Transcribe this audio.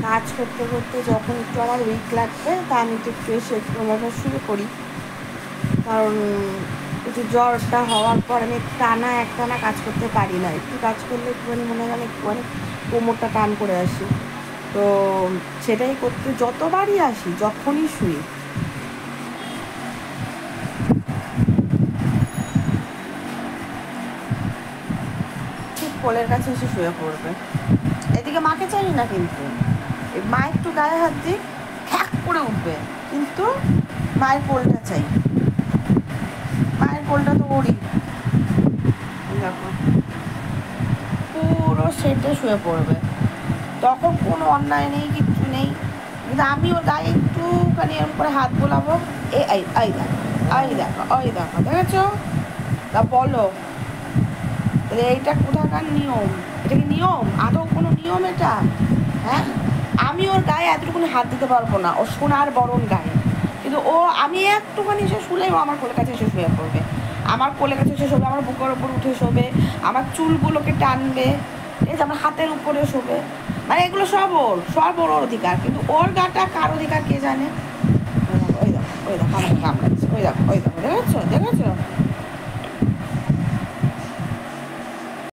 কাজ করতে করতে যখন একটু আমার উইক লাগবে তা আমি একটু এসে একটু আমরা শুরু করি, কারণ একটু জ্বরটা হওয়ার পর আমি একটানা কাজ করতে পারি না। একটু কাজ করলে একটুখানি মনে হয় একটুখানি কোমরটা টান করে আসি। তো সেটাই করতে যতবারই আসি, যখনই শুই, ঠিক কোলের কাছে এসে শুয়ে পড়বে। এদিকে মাকে চাই না, কিন্তু মা একটু গায়ে হাত দিক খ্যাক করে উঠবে, কিন্তু মায়ের কোলটা চাই। মায়ের কোলটা তো ওরই, দেখো পুরো সেটে শুয়ে পড়বে। তখন কোনো অন্যায় নেই, কিচ্ছু নেই, কিন্তু আমি ওর গায়ে একটুখানি এরকম করে হাত বোলাবো, এই দেখো দেখেছো? তা বলো, তাহলে এইটা কোথাকার নিয়ম? এটা কি নিয়ম? আদৌ কোনো নিয়ম এটা? হ্যাঁ, আমি ওর গায়ে এতটুকুনি হাত দিতে পারবো না, ও সোনার বরণ গায়ে, কিন্তু আমি একটুখানি এসে শুলেই ও আমার কোলের কাছে এসে শুয়ে পড়বে, আমার কোলের কাছে এসে শোবে, আমার বুকের ওপর উঠে শোবে, আমার চুলগুলোকে টানবে, ঠিক আছে, আমার হাতের উপরে শোবে, মানে এগুলো সব ওর অধিকার, কিন্তু ওর গাটা কার অধিকার কে জানে? ওই দেখো আমাকে কামড়াচ্ছে, ওই দেখো দেখেছো?